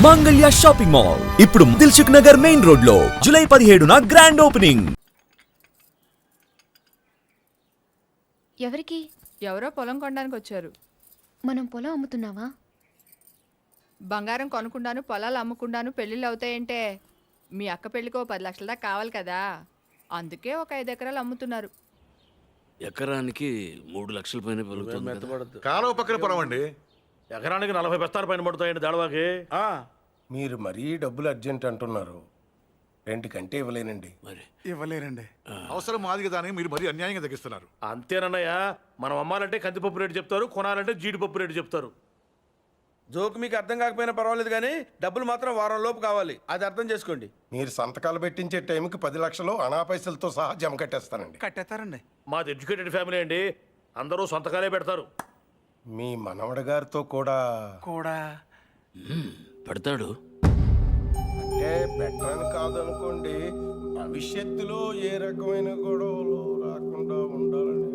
మాంగళ్య shopping mall ఇప్పుడు Dilsukh Nagar main road లో జూలై 17న గ్రాండ్ ఓపెనింగ్. ఎవరికి? ఎవరో పొలం కొనడానికి వచ్చారు. మనం పొలం అమ్ముతున్నావా? బంగారం కొనుక్కుండాను పొలాలు అమ్ముకుండాను పెళ్ళిళ్ళు అవుతాయంటే మీ అక్క పెళ్ళికో 10 లక్షల దాకా కావాలి కదా, అందుకే ఒక 5 ఎకరాలు అమ్ముతున్నారు. ఎకరానికి 3 లక్షల పైన పెరుగుతుంది. కాలువ పక్కన పొలం అండి. ఎకరానికి 40 బస్తాల పైన పడుతాయండి దాడవాకి. మీరు మరీ డబ్బులు అర్జెంట్ అంటున్నారు. రెండుకంటే ఇవ్వలేనండి. మరి ఇవ్వలేరండి. అవసరం మాది కదా అని మీరు మరీ అన్యాయంగా తగ్గిస్తున్నారు. అంతేనన్నయ్య, మనం అమ్మాలంటే కందిపప్పు రేటు చెప్తారు, కొనాలంటే జీడిపప్పు రేటు చెప్తారు. జోక్ మీకు అర్థం కాకపోయినా పర్వాలేదు, కానీ డబ్బులు మాత్రం వారం లోపు కావాలి, అది అర్థం చేసుకోండి. మీరు సంతకాలు పెట్టించే టైంకి 10 లక్షలు అనా పైసలతో సహా జమ కట్టేస్తానండి. కట్టేస్తారండి. మాది ఎడ్యుకేటెడ్ ఫ్యామిలీ అండి, అందరూ సొంతకాలే పెడతారు. మీ మనవడి గారితో కూడా పెడతాడు. అంటే పెట్టరని కాదనుకోండి, భవిష్యత్తులో ఏ రకమైన గొడవలు రాకుండా ఉండాలని.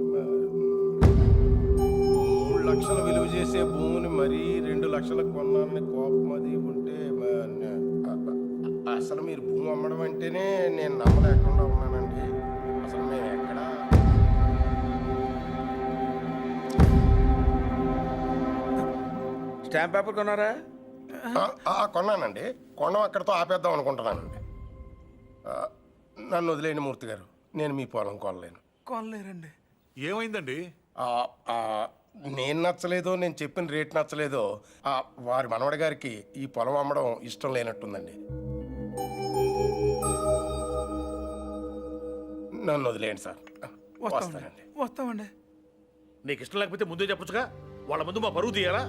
3 లక్షలు విలువ చేసే భూమిని మరీ 2 లక్షలకు కొన్నానని కోపం అది ఉంటే అసలు మీరు భూమి అమ్మడం అంటేనే నేను నమ్మలేకుండా ఉన్నానండి. అసలు మేము ఎక్కడ స్టాంప్ పేపర్ కొన్నారా? కొన్నానండి. కొనం అక్కడితో ఆపేద్దాం అనుకుంటున్నానండి. నన్ను వదిలేండి మూర్తి గారు, నేను మీ పొలం కొనలేరండి. ఏమైందండి? నేను నచ్చలేదో, నేను చెప్పిన రేట్ నచ్చలేదో వారి మనవడి గారికి ఈ పొలం అమ్మడం ఇష్టం లేనట్టుందండి. నన్ను వదిలేండి సార్. వస్తానండి. వస్తామండి. నీకు ఇష్టం లేకపోతే ముందే చెప్పొచ్చుగా, వాళ్ళ ముందు మా పరువు తీయాలా?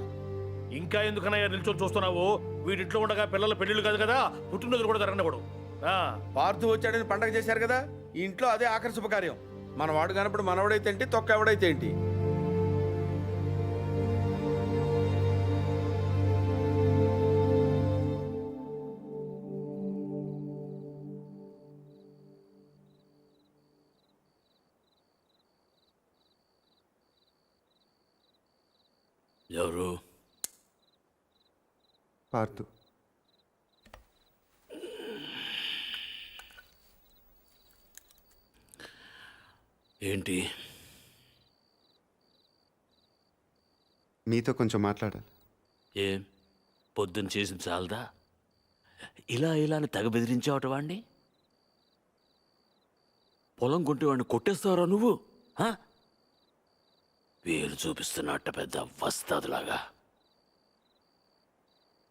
ఇంకా ఎందుకనయ్యా నిల్చొని చూస్తున్నావు? వీడింట్లో ఉండగా పిల్లల పెళ్ళిళ్ళు కాదు కదా, పుట్టినరోజులు కూడా జరగకూడదు. పార్థు వచ్చాడని పండగ చేశారు కదా, ఈ ఇంట్లో అదే ఆఖరి శుభకార్యం. మన వాడు కానప్పుడు మనవడైతే ఏంటి, తొక్క ఎవడైతే ఏంటి. ఎవరు? పార్థు. ఏంటి? మీతో కొంచెం మాట్లాడాలి. ఏం పొద్దున్న చేసిన చాలదా? ఇలా అని తెగ బెదిరించావట వాడిని. పొలం కొంటే వాడిని కొట్టేస్తావరా నువ్వు? పేరు చూపిస్తున్నట్ట పెద్ద వస్తాదులాగా.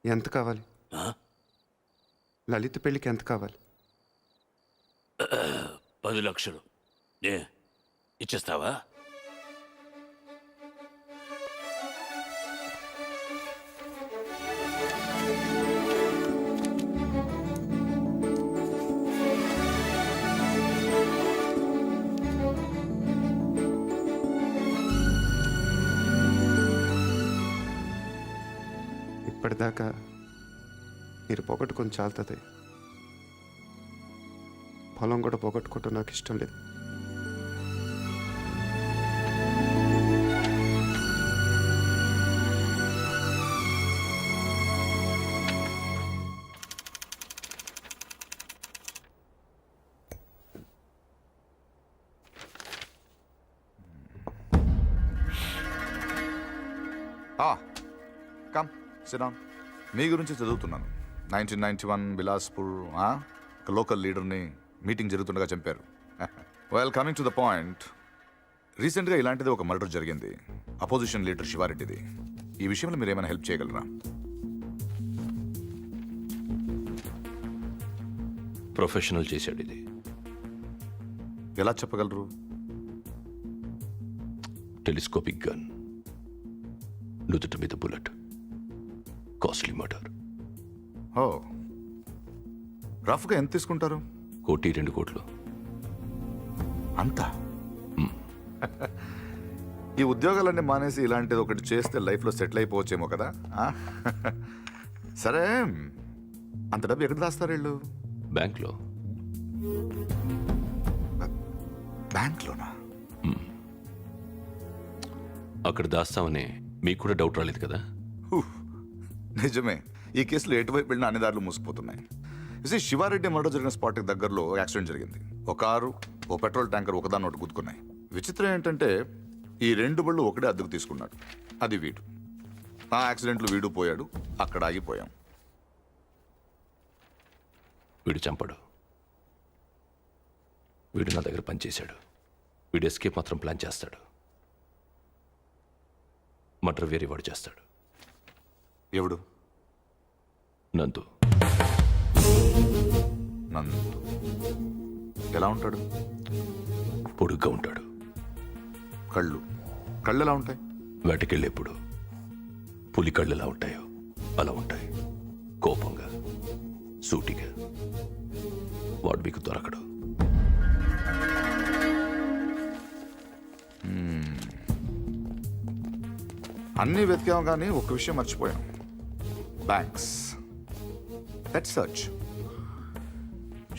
ఎంత కావాలి? లలిత పెళ్ళికి ఎంత కావాలి? 10 లక్షలు. ఇచ్చేస్తావా? ఇప్పటిదాకా మీరు పోగొట్టుకొని చాలుతుంది. పొలం కూడా పోగొట్టుకోవటం నాకు ఇష్టం లేదు. Come SIT down. మీ గురించి చదువుతున్నాను. 1991 బిలాస్పూర్ ఒక లోకల్ లీడర్ని మీటింగ్ జరుగుతుండగా చంపారు. Well, coming to the point, రీసెంట్గా ఇలాంటిది ఒక మర్డర్ జరిగింది, అపోజిషన్ లీడర్ శివారెడ్డిది. ఈ విషయంలో మీరు ఏమైనా హెల్ప్ చేయగలరా? ప్రొఫెషనల్ చేశాడు ఇది. ఎలా చెప్పగలరు? టెలిస్కోపిక్ గన్, నుదుట మీద బుల్లెట్, కాస్ట్లీ మర్డర్. ఓ, రఫ్గా ఎంత తీసుకుంటారు? 1-2 కోట్లు. అంతా? ఈ ఉద్యోగాలన్నీ మానేసి ఇలాంటిది ఒకటి చేస్తే లైఫ్లో సెటిల్ అయిపోవచ్చేమో కదా. సరే, అంత డబ్బు ఎక్కడ దాస్తారు వీళ్ళు? బ్యాంక్లో. బ్యాంక్లోనా? అక్కడ దాస్తామని మీకు కూడా డౌట్ రాలేదు కదా? నిజమే, ఈ కేసులో ఎటువైపు వెళ్ళినా అన్ని దారులు మూసిపోతున్నాయి. ఇది శివారెడ్డి మర్డర్ జరిగిన స్పాట్కి దగ్గరలో యాక్సిడెంట్ జరిగింది. ఒక కారు, ఓ పెట్రోల్ ట్యాంకర్ ఒకదాన్ని ఒకటి గుద్దుకున్నాయి. విచిత్రం ఏంటంటే ఈ రెండు బళ్ళు ఒకటే అద్దెకు తీసుకున్నాడు. అది వీడు. ఆ యాక్సిడెంట్లో వీడు పోయాడు, అక్కడ ఆగిపోయాం. వీడు చంపడు. వీడు నా దగ్గర పనిచేశాడు. వీడు ఎస్కేప్ మాత్రం ప్లాన్ చేస్తాడు. మర్డర్ వేరే వాడు చేస్తాడు. ఎవడు? నందు. నందు ఎలా ఉంటాడు? పొడుగ్గా ఉంటాడు. కళ్ళు ఎలా ఉంటాయి? వేటకెళ్ళేప్పుడు పులి కళ్ళు ఎలా ఉంటాయో అలా ఉంటాయి. కోపంగా, సూటిగా. వాడు మీకు దొరకడు. అన్నీ వెతికాం కానీ ఒక విషయం మర్చిపోయాం. Banks. Let's search.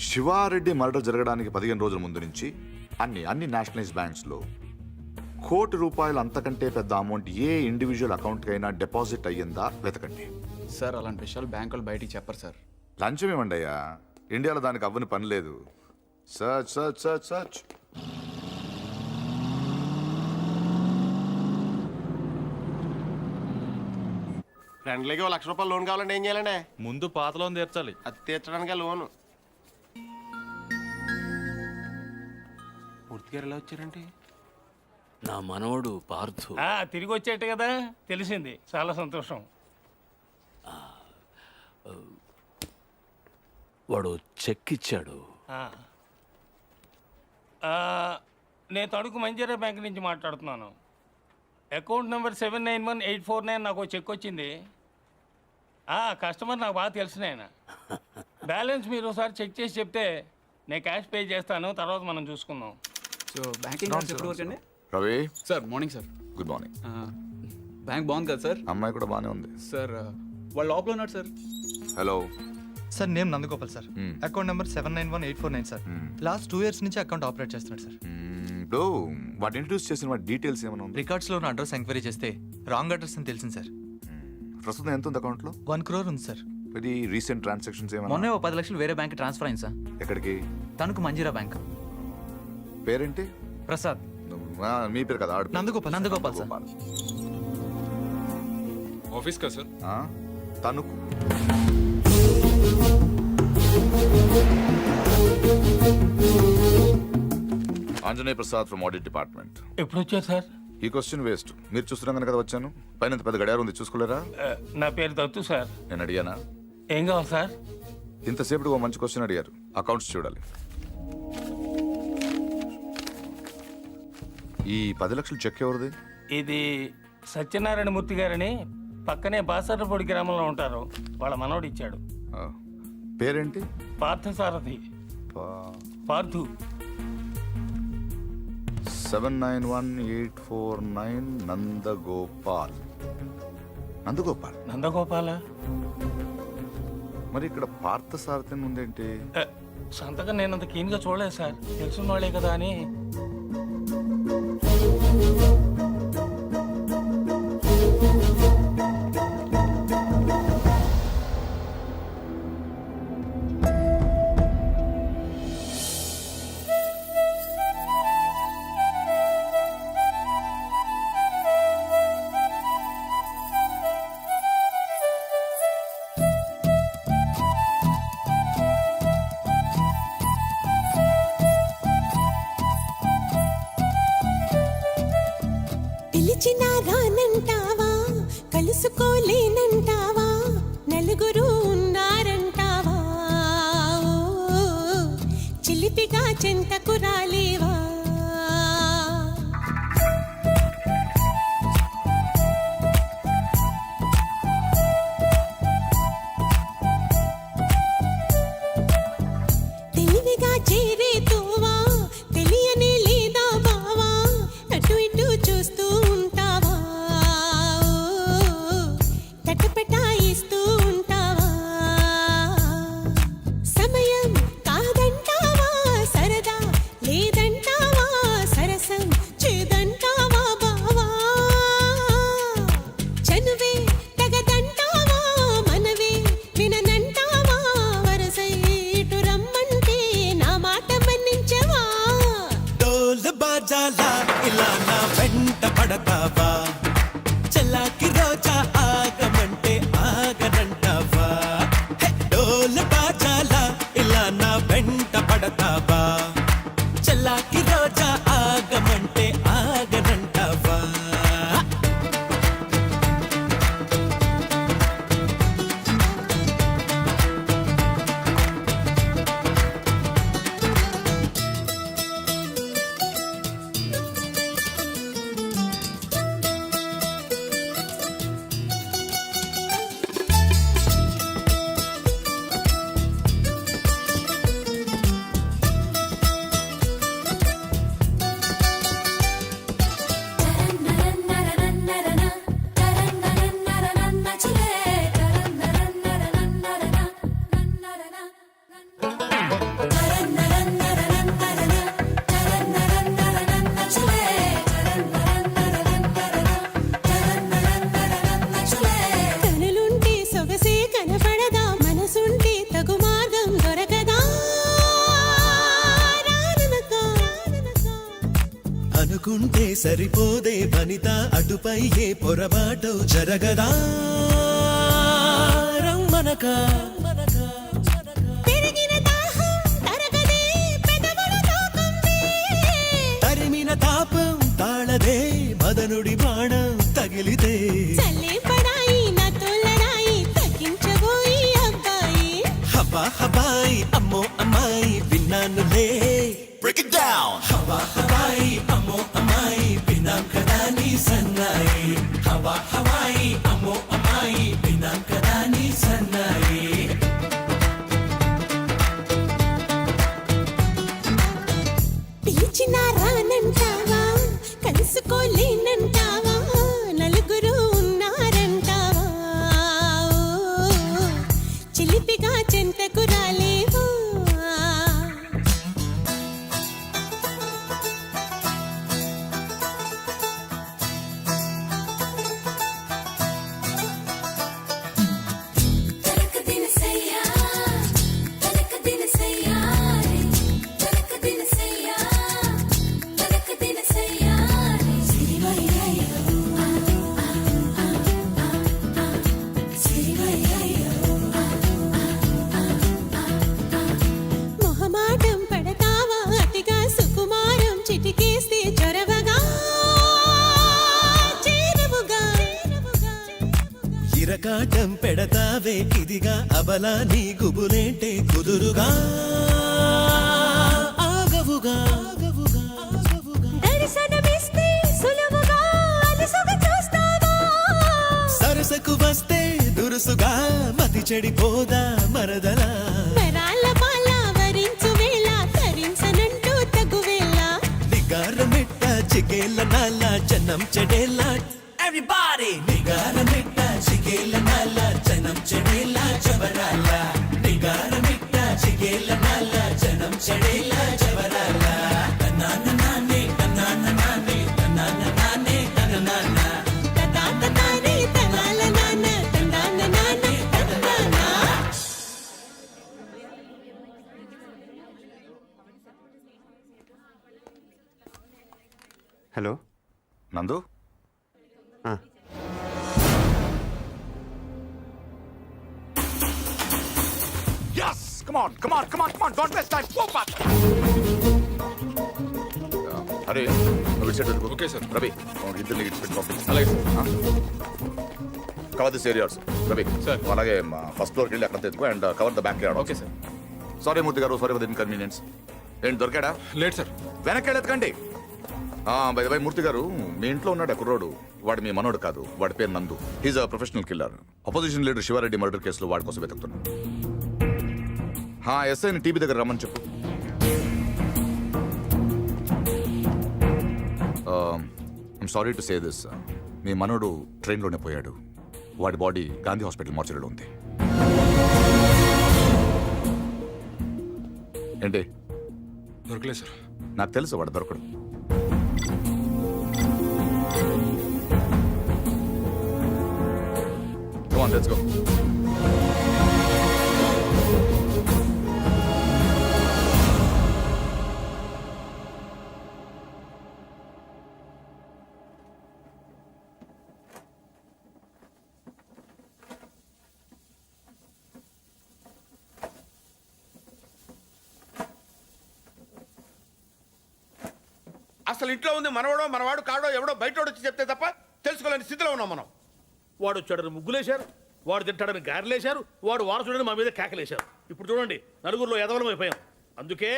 Sivareddy murder జరగడానికి 15 రోజుల ముందు నుంచి అన్ని నేషనలైజ్ బ్యాంక్స్లో ₹1,00,00,000 అంతకంటే పెద్ద అమౌంట్ ఏ ఇండివిజువల్ అకౌంట్కి అయినా డిపాజిట్ అయ్యిందా వెతకండి. సార్ అలాంటి విషయాలు బ్యాంకులు బయటికి చెప్పరు సార్. లంచం ఇవ్వండి అయ్యా. ఇండియాలో దానికి అవ్వని పని లేదు. Search search search search. ఫ్రెండ్లీకి ₹1,00,000 లోన్ కావాలంటే ఏం చేయాలండి? ముందు పాత లోన్ తీర్చాలి. అది తీర్చడానికి లోను. పూర్తిగా ఎలా వచ్చారంటే నా మనవడు పార్థు తిరిగి వచ్చేట కదా తెలిసింది. చాలా సంతోషం. వాడు చెక్ ఇచ్చాడు. ఆ. ఆ, నేను తణుకు మంజీరా బ్యాంక్ నుంచి మాట్లాడుతున్నాను. అకౌంట్ నెంబర్ 791849 నాకు ఒక చెక్ వచ్చింది. కస్టమర్ నాకు బాగా తెలిసిన ఆయన. బ్యాలెన్స్ మీరు ఒకసారి చెక్ చేసి చెప్తే నేను క్యాష్ పే చేస్తాను. తర్వాత మనం చూసుకుందాం. సో బ్యాంకింగ్ అవర్స్ ఎప్పుడు వరకు అండి? Ravi, sir morning sir. Good morning. Bank బాగుంది కదా సార్? అమ్మాయి కూడా బాగానే ఉంది సార్ వాళ్ళు లోపల ఉన్నారు sir. Hello sir, name Nandagopal sir. Account number 791849 sir. Last 2 years నుంచి అకౌంట్ ఆపరేట్ చేస్తున్నాడు సార్. ఇప్పుడు వాటి ఇంట్రడ్యూస్ చేసిన వాటి డీటెయిల్స్ ఏమైనా ఉంది? రికార్డ్స్లో ఉన్న అడ్రస్ ఎంక్వైరీ చేస్తే రాంగ్ అడ్రస్ అని తెలిసింది సార్. ప్రస్తుతం ఎంత ఉంది అకౌంట్లో? 1 crore ఉంది సార్. ఇది రీసెంట్ ట్రాన్సాక్షన్స్ ఏమైనా? మొన్నే 10 లక్షలు వేరే బ్యాంక్ ట్రాన్స్ఫర్ అయింది సార్. ఎక్కడికి? తణుకు మంజీరా బ్యాంక్. పేరేంటి? ప్రసాద్. మీ పేరు కదా? నందగోపాల్ సార్. ఆఫీస్ కదా sir? Tanuku. Anjaneya Prasad from audit department. ఎప్పుడు వచ్చారు సార్? ఈ క్వశ్చన్ వేస్ట్. మీరు చూస్తున్నాం కదా వచ్చాను. పైన పెద్ద గడియారం ఉంది, చూసుకోలేరా? నా పేరు దత్తు సార్. నేను అడిగానా? ఏం కావాలి సార్? ఇంతసేపు ఒక మంచి క్వశ్చన్ అడిగారు. అకౌంట్స్ చూడాలి. ఈ 10 లక్షలు చెక్ ఎవరిది? ఇది సత్యనారాయణ మూర్తి గారని పక్కనే బాసర్లపొడి గ్రామంలో ఉంటారు. వాళ్ళ మనవడు ఇచ్చాడు. పేరేంటి? పార్థసారథి. పార్థు. 791849 నందగోపాల్. నందగోపాల. మరి ఇక్కడ పార్థసారథి ఉందేంటి? సంతకం నేను అంత కీన్గా చూడలేదు సార్. తెలిసిన వాళ్ళే కదా అని. అనుకుంటే సరిపోదే వనిత అటుపై ఏ పొరపాటు జరగదా రమ్మనక తరిమిన తాపం తాళదే మదనుడి బాణం తగిలితే హబా హబాయి అమ్మో అమ్మాయి విన్నానులే Break it down హబా హబాయి అమ్మో అమ్మాయి విన్నాం కదా నీ సన్నాయి హబా హబాయి అమ్మో అమ్మాయి విన్నాం కదా నీ సన్నాయి పిలిచినా రానంటావా కలుసుకోలేనంటావా నలుగురు ఉన్నారంటావా చిలిపిగా చెంతకు రాలేవా మొహమాటం పడతావా అతిగా సుకుమారం చిటికేస్తే చొరవగా చేరవుగా ఇరకాటం పెడతావే ఇదిగా అబలా నీ గుబులేంటే కుదురుగా ఆగవుగా దర్శనమిస్తే సులువుగా అలసుగా చూస్తావా సరసకు వస్తే దురుసుగా మతి చెడిపోదా మరదలా వరాల మాల వరించు వేళ తరించనంటూ తగువేళ నిగారమిట్ట చిగేల నాల జనం చెడేలా ఎవ్రీబాడీ నిగారమిట్ట చిగేల నాల జనం చెడేలా జబరాల నిగారమిట్ట చిగేల నాల జనం చెడేలా జబరాల తనాన నానే తనాన నానే తనాన నానే తనాన తతాత తానే తనాల నాన్న తందాన నాన్న తందానా హలో నందు ఆ, Yes! Come on, come on, come on, come on! Don't waste time! Go fast! అరే నువ్వు ఇటు సైడ్ Okay, sir. రవి ఇద్దరిని ఇటు పెట్టుకో అలాగే sir. Cover this areas Ravi Sir. అలాగే ఫస్ట్ ఫ్లోర్కి వెళ్ళి అక్కడ తెచ్చుకో and cover the backyard okay sir. Sorry Murthy garu sorry for the inconvenience ఏంటి దొరికాడా లేట్ సార్. వెనక్కి వెళ్ళెత్తకండి బై మూర్తి గారు మీ ఇంట్లో ఉన్నాడు కుర్రోడు వాడు మీ మనోడు కాదు వాడి పేరు Nandu he's a professional killer opposition leader Shiva Reddy murder కేసులో వాడి కోసం వెతుకుతున్నాడు ఎస్ఐని టీవీ దగ్గర రమ్మని చెప్పు I'm sorry to say this మీ మనోడు ట్రైన్లోనే పోయాడు వాడి బాడీ గాంధీ హాస్పిటల్ మార్చరీలో ఉంది ఏంటి దొరకలేదు సార్. నాకు తెలుసు వాడు దొరకడు Come on, let's go. అసలు ఇంట్లో ఉంది మనవాడో మనవాడు కాడో ఎవడో బయటోడు వచ్చి చెప్తే తప్ప తెలుసుకోలేని స్థితిలో ఉన్నాం మనం. వాడు వచ్చాడని ముగ్గులేశారు, వాడు తింటాడని గారెలేశారు, వాడు వారసుడని మా మీద కేకలేశారు. ఇప్పుడు చూడండి నలుగురిలో ఎదవలం అయిపోయాం. అందుకే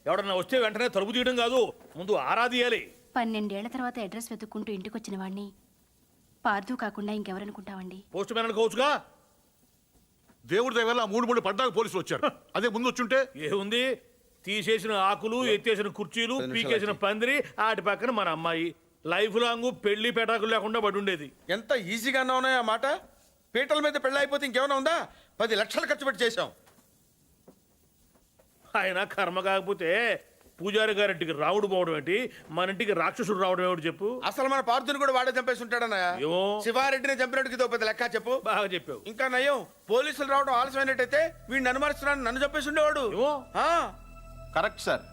ఎవడన్నా వస్తే వెంటనే తలుపు తీయడం కాదు, ముందు ఆరాధియాలి. 12 ఏళ్ల తర్వాత అడ్రస్ వెతుక్కుంటూ ఇంటికి వచ్చిన వాడిని పార్దు కాకుండా ఇంకెవరనుకుంటావండి? Post man అనుకోవచ్చుగా. దేవుడి దగ్గర 3 పడ్డాక పోలీసులు వచ్చారు. అదే ముందు వచ్చుంటే ఏముంది, తీసేసిన ఆకులు, ఎత్తేసిన కుర్చీలు, పీకేసిన పందిరి, ఆటి పక్కన మన అమ్మాయి లైఫ్ లాంగ్ పెళ్లి పెటాకులు లేకుండా పడి ఉండేది. ఎంత ఈజీగా ఉన్నాయి ఆ మాట. పీటల మీద పెళ్ళి అయిపోతే ఇంకేమైనా ఉందా? 10 లక్షలు ఖర్చు పెట్టి చేశాం. ఆయన కర్మ కాకపోతే పూజారి గారింటికి రావుడు పోవడం ఏంటి, మన ఇంటికి రాక్షసుడు రావడం ఏమిటి చెప్పు. అసలు మన పార్థుని కూడా వాడే చంపేసి ఉంటాడన్నయ్య. ఏమో. శివారెడ్డిని చంపినట్టుకి ఇదో పెద్ద లెక్క చెప్పు. బాగా చెప్పావు. ఇంకా నయ్యం, పోలీసులు రావడం ఆలస్యమైనట్టయితే వీడిని అనుమానిస్తున్నాను, నన్ను చంపేసి ఉండేవాడు. ఏమో. కరెక్ట్ సార్,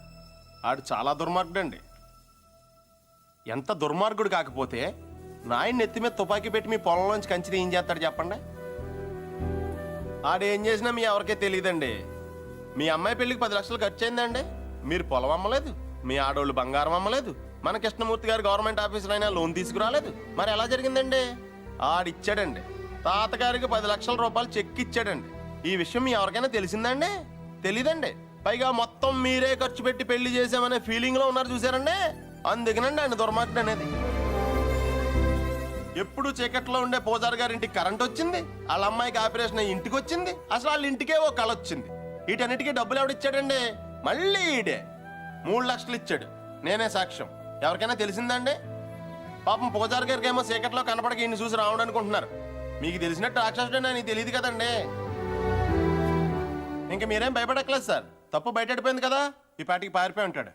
ఆడు చాలా దుర్మార్గుడు అండి. ఎంత దుర్మార్గుడు కాకపోతే నాయన నెత్తి మీద తుపాకీ పెట్టి మీ పొలంలోంచి కంచి ఏం చేస్తాడు చెప్పండి. ఆడేం చేసినా మీ ఎవరికే తెలియదండి. మీ అమ్మాయి పెళ్లికి 10 లక్షలు ఖర్చు అయిందండి. మీరు పొలం అమ్మలేదు, మీ ఆడోళ్ళు బంగారం అమ్మలేదు, మన కృష్ణమూర్తి గారు గవర్నమెంట్ ఆఫీసర్ అయినా లోన్ తీసుకురాలేదు. మరి ఎలా జరిగిందండి? ఆడిచ్చాడండి. తాతగారికి 10 లక్షల రూపాయలు చెక్ ఇచ్చాడండి. ఈ విషయం మీ ఎవరికైనా తెలిసిందండి? తెలీదండి. పైగా మొత్తం మీరే ఖర్చు పెట్టి పెళ్లి చేసామనే ఫీలింగ్ లో ఉన్నారు చూసారండి. అందుకనండి ఆయన దుర్మార్గుడు అనేది. ఎప్పుడు చీకట్లో ఉండే పూజారి గారి ఇంటికి కరెంట్ వచ్చింది, వాళ్ళ అమ్మాయికి ఆపరేషన్ అయ్యి ఇంటికి వచ్చింది, అసలు వాళ్ళ ఇంటికే ఓ కళ వచ్చింది. వీటన్నిటికీ డబ్బులు ఎవడిచ్చాడండి? మళ్ళీ ఈడే 3 లక్షలు ఇచ్చాడు. నేనే సాక్ష్యం. ఎవరికైనా తెలిసిందండి? పాపం పూజారి గారికి ఏమో చీకట్లో కనపడక ఈయన చూసి రావడం అనుకుంటున్నారు. మీకు తెలిసినట్టు రాక్షసుడు అని తెలియదు కదండి. ఇంకా మీరేం భయపడక్కలేదు సార్. తప్పు బయటపడిపోయింది కదా, ఈ పాటికి పారిపోయి ఉంటాడు.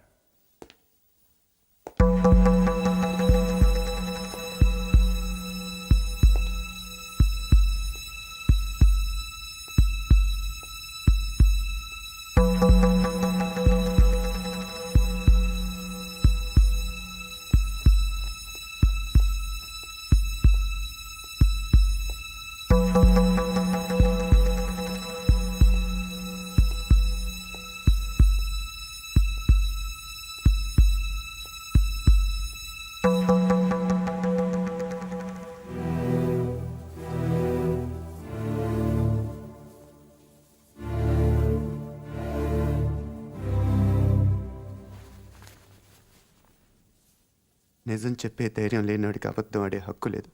నిజం చెప్పే ధైర్యం లేనివాడికి అబద్ధం ఆడే హక్కు లేదు.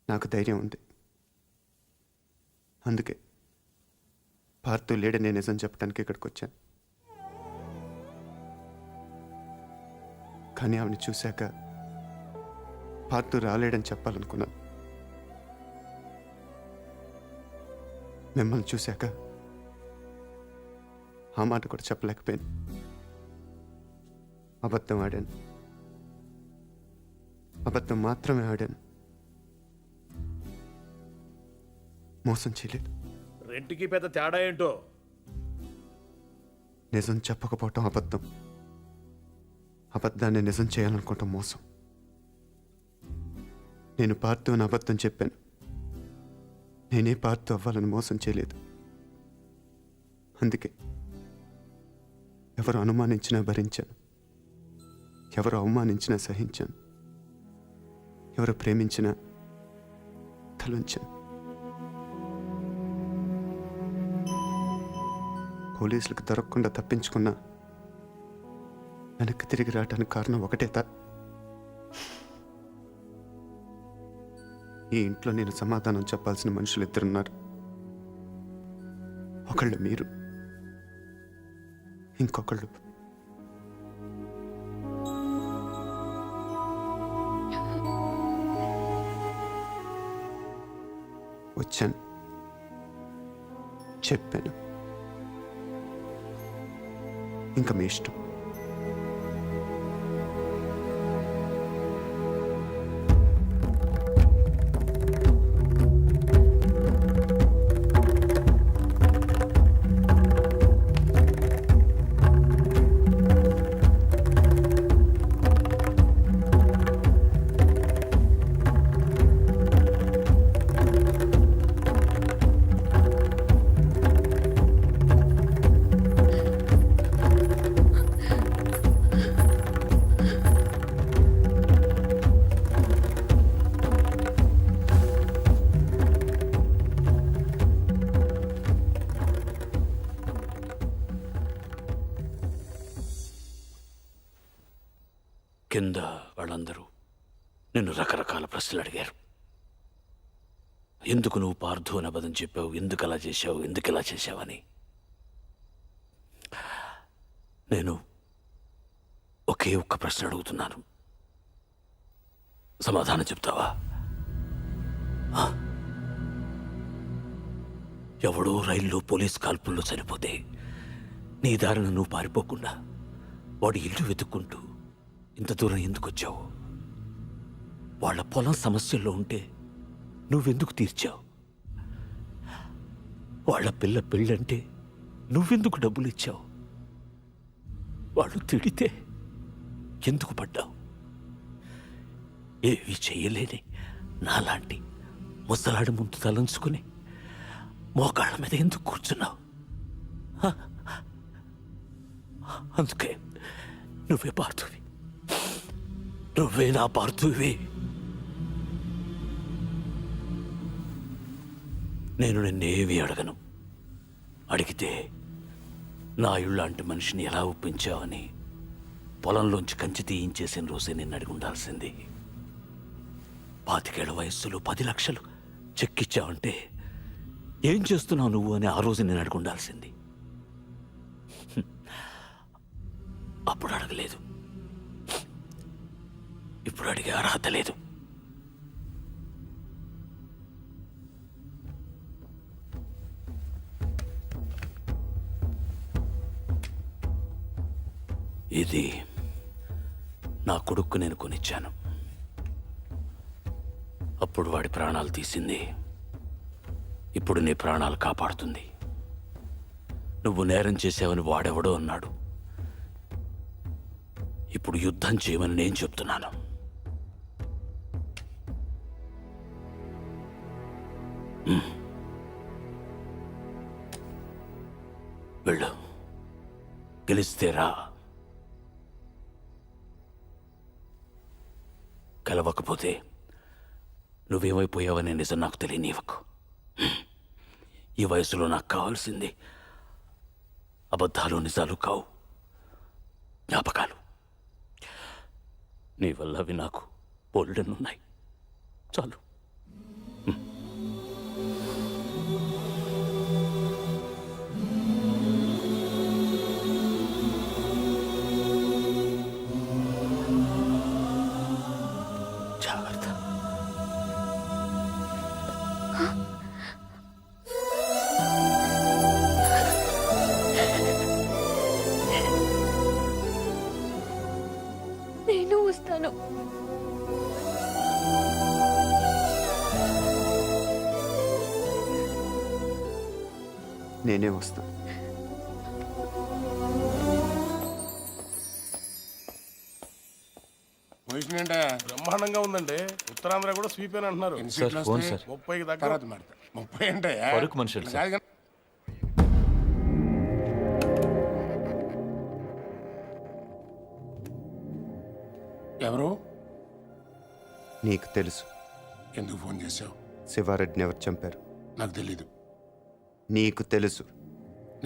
నాకు ధైర్యం ఉంది. అందుకే పార్థు లేడనే నిజం చెప్పడానికి ఇక్కడికి వచ్చాను. కానీ ఆవిడ చూశాక పార్థు రాలేడని చెప్పాలనుకున్నాను. మిమ్మల్ని చూశాక ఆ మాట కూడా చెప్పలేకపోయాను. అబద్ధం ఆడాను. అబద్ధం మాత్రమే ఆడాను. మోసం చేయలేదు. రెంట్కి పెద్ద తేడా ఏంటో. నిజం చెప్పకపోవటం అబద్ధం. అబద్ధాన్ని నిజం చేయాలనుకోవటం మోసం. నేను పార్థు అని అబద్ధం చెప్పాను. నేనే పార్థు అవ్వాలని మోసం చేయలేదు. అందుకే ఎవరు అనుమానించినా భరించాను. ఎవరు అవమానించినా సహించాను. ఎవరు ప్రేమించినా తలంచాను. పోలీసులకు దొరకకుండా తప్పించుకున్నా వెనక్కి తిరిగి రావడానికి కారణం ఒకటే ఈ ఇంట్లో నేను సమాధానం చెప్పాల్సిన మనుషులు 2 ఉన్నారు. ఒకళ్ళు మీరు, ఇంకొకళ్ళు వచ్చాను, చెప్పాను. ఇంకా మీ ఇష్టం. కింద వాళ్ళందరూ నిన్ను రకరకాల ప్రశ్నలు అడిగారు. ఎందుకు నువ్వు పార్థు అని అబద్ధం చెప్పావు, ఎందుకు అలా చేశావు, ఎందుకు ఇలా చేశావని. నేను ఒకే ఒక్క ప్రశ్న అడుగుతున్నాను, సమాధానం చెప్తావా? ఎవడో రైల్లో పోలీస్ కాల్పుల్లో చనిపోతే నీ దారిన నువ్వు పారిపోకుండా వాడి ఇల్లు వెతుక్కుంటూ ఇంత దూరం ఎందుకు వచ్చావు? వాళ్ళ పొలం సమస్యల్లో ఉంటే నువ్వెందుకు తీర్చావు? వాళ్ళ పిల్ల పెళ్ళంటే నువ్వెందుకు డబ్బులు ఇచ్చావు? వాళ్ళు తిడితే ఎందుకు పడ్డావు? ఏవి చేయలేని నాలాంటి ముసలాడి ముందు తలంచుకుని మోకాళ్ళ మీద ఎందుకు కూర్చున్నావు? హ? అందుకే నువ్వే పార్థువి, నువ్వే నా పార్థువి. నేను నిన్నేమీ అడగను. అడిగితే నా ఇళ్ళంటి మనిషిని ఎలా ఒప్పించావని పొలంలోంచి కంచి తీయించేసిన రోజే నిన్ను అడిగి ఉండాల్సింది. 25 వయస్సులో 10 లక్షలు చెక్కిచ్చావంటే ఏం చేస్తున్నావు నువ్వు అని ఆ రోజు నేను అడిగి ఉండాల్సింది. అప్పుడు అడగలేదు, ఇప్పుడు అడిగే అర్హత లేదు. ఇది నా కొడుక్కు నేను కొనిచ్చాను. అప్పుడు వాడి ప్రాణాలు తీసింది, ఇప్పుడు నీ ప్రాణాలు కాపాడుతుంది. నువ్వు నేరం చేసావని వాడెవడో అన్నాడు, ఇప్పుడు యుద్ధం చేయమని నేను చెప్తున్నాను. వెళ్ళు, గెలిస్తేరా, గెలవకపోతే నువ్వేమైపోయావనే నిజం నాకు తెలియనివ్వకు. ఈ వయసులో నాకు కావాల్సింది అబద్ధాలు నిజాలు కావు, జ్ఞాపకాలు. నీ వల్ల అవి నాకు బోల్డెన్నున్నాయి, చాలు. జాగ్రత్త. నేను వస్తాను. నేనే వస్తాను. పొజిషన్ ఏంటే బ్రహ్మాండంగా ఉందండి. ఉత్తరాంధ్ర కూడా స్వీప్ అని అంటున్నారు. 30కి దగ్గర 30 అంటే కాదు కానీ ఎవరు? నీకు తెలుసు. ఎందుకు ఫోన్ చేసావు? శివారెడ్డిని ఎవరు చంపారు? నాకు తెలీదు. నీకు తెలుసు.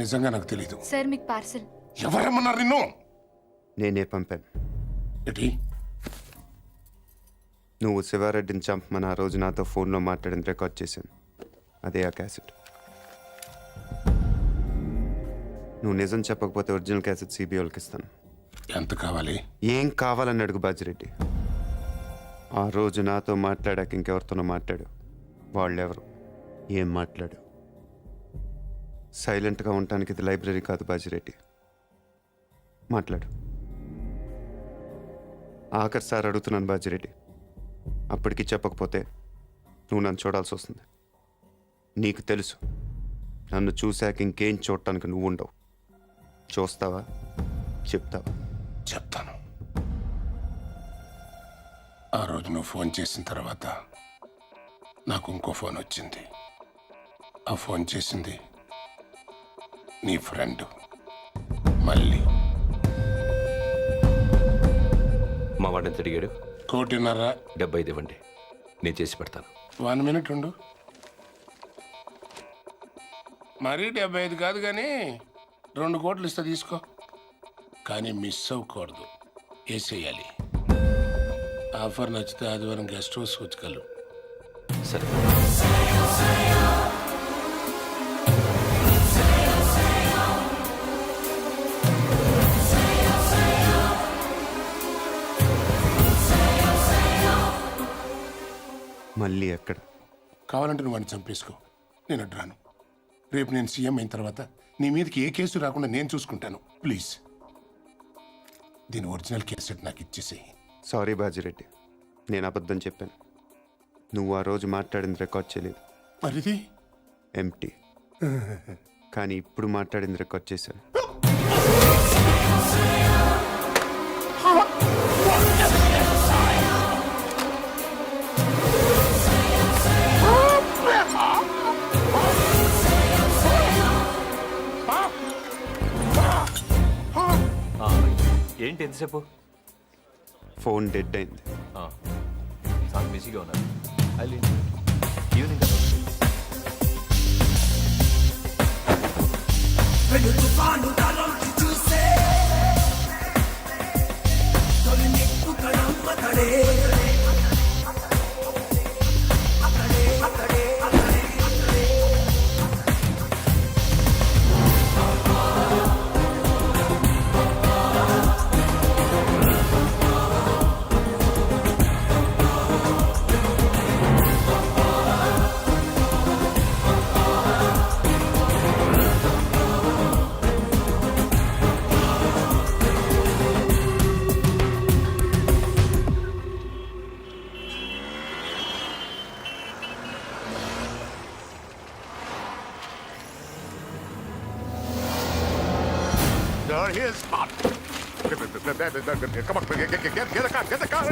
నిజంగా నాకు తెలీదు. సార్ మీకు పార్సల్. ఎవరమ్మన్నారు నిన్ను? నేనే పంపాను. ఏంటి? నువ్వు శివారెడ్డిని చంపమని ఆ రోజు నాతో ఫోన్లో మాట్లాడింది రికార్డ్ చేశాను. అదే ఆ క్యాసెట్. నువ్వు నిజం చెప్పకపోతే ఒరిజినల్ క్యాసెట్ సిబిఐకి ఇస్తాను. ఎంత కావాలి? ఏం కావాలని అడుగు బాజిరెడ్డి. ఆ రోజు నాతో మాట్లాడాక ఇంకెవరితోనో మాట్లాడు. వాళ్ళెవరు, ఏం మాట్లాడు? సైలెంట్గా ఉండటానికి ఇది లైబ్రరీ కాదు బాజిరెడ్డి. మాట్లాడు. ఆఖరి సార్ అడుగుతున్నాను బాజిరెడ్డి. అప్పటికి చెప్పకపోతే నువ్వు నన్ను చూడాల్సి వస్తుంది. నీకు తెలుసు, నన్ను చూశాక ఇంకేం చూడటానికి నువ్వు ఉండవు. చూస్తావా, చెప్తావా? చెప్తాను. ఆ రోజు నువ్వు ఫోన్ చేసిన తర్వాత నాకు ఇంకో ఫోన్ వచ్చింది. ఆ ఫోన్ చేసింది నీ ఫ్రెండ్ మళ్ళీ. మా వాడిని ఎంత అడిగాడు? 1.5 75 ఇవ్వండి, నేను చేసి పెడతాను. 1 మినిట్ ఉండు. మరీ 75 కాదు కానీ 2 కోట్లు ఇస్తా, తీసుకో. కానీ మిస్ అవ్వకూడదు, వేసేయాలి. ఆఫర్ నచ్చితే ఆదివారం గెస్ట్ హౌస్ వచ్చగలరు. సరే. మళ్ళీ ఎక్కడ? కావాలంటే నువ్వు వాడిని చంపేసుకో, నేను అడ్రాను. రేపు నేను సీఎం అయిన తర్వాత నీ మీదకి ఏ కేసు రాకుండా నేను చూసుకుంటాను. ప్లీజ్ దీని ఒరిజినల్ కేసెట్ నాకు ఇచ్చేసేయి. సారీ బాజిరెడ్డి, నేను అబద్ధం చెప్పాను. నువ్వు ఆ రోజు మాట్లాడింది రికార్డ్ చేయలేదు. మరిది ఎంటీ. కానీ ఇప్పుడు మాట్లాడింది రికార్డ్ చేశాను. ఏంటి ఎంతసేపు ఫోన్ డెడ్ అయింది. చాలా బిజీగా ఉన్నారు. ఈవినింగ్ వెను తుఫాను తలొంచి చూసే తొలి నిప్పు Kannamma తడే Here's Spot. Come on, get the car.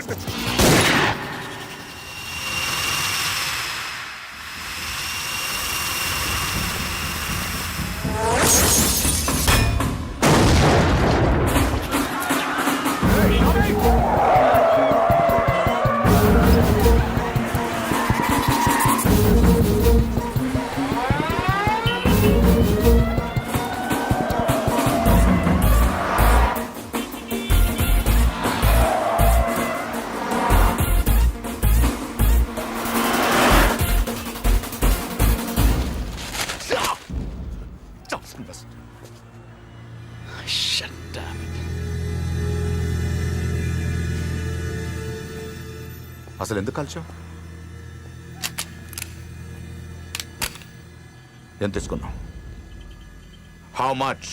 అసలు ఎందుకు కాల్చావు? ఎంత తీసుకున్నావు? How much?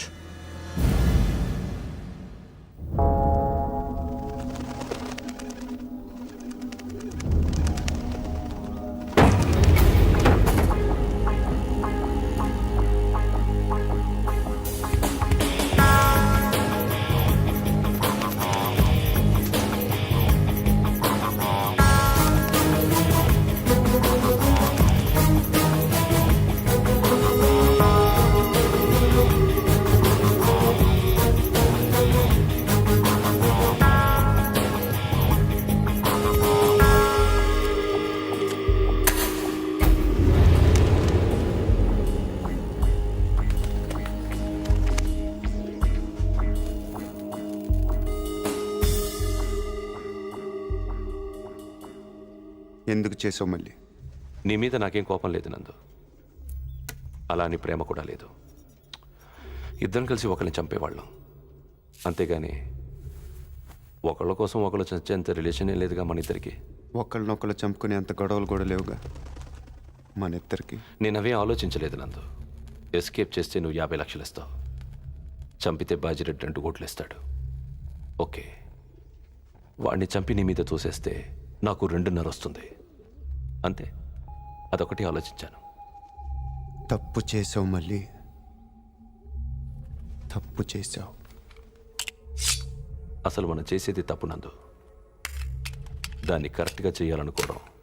ఎందుకు చేసావు మళ్ళీ? నీ మీద నాకేం కోపం లేదు నందు, అలా అని ప్రేమ కూడా లేదు. ఇద్దరం కలిసి ఒకరిని చంపేవాళ్ళం, అంతేగాని ఒకళ్ళ కోసం ఒకళ్ళు చచ్చేంత రిలేషన్ లేదుగా మన ఇద్దరికి. ఒకళ్ళనొకళ్ళు చంపుకునే అంత గొడవలు కూడా లేవుగా మన ఇద్దరికి. నేను అవే ఆలోచించలేదు నందు. ఎస్కేప్ చేస్తే నువ్వు 50 లక్షలు ఇస్తావు, చంపితే బాజిరెడ్డి 2 కోట్లు ఇస్తాడు. ఓకే, వాడిని చంపి నీ మీద తోసేస్తే నాకు 2.5 వస్తుంది, అంతే. అదొకటి ఆలోచించాను. తప్పు చేసావు మళ్ళీ, తప్పు చేసావు. అసలు మనం చేసేది తప్పు నందు, దాన్ని కరెక్ట్గా చేయాలనుకోవడం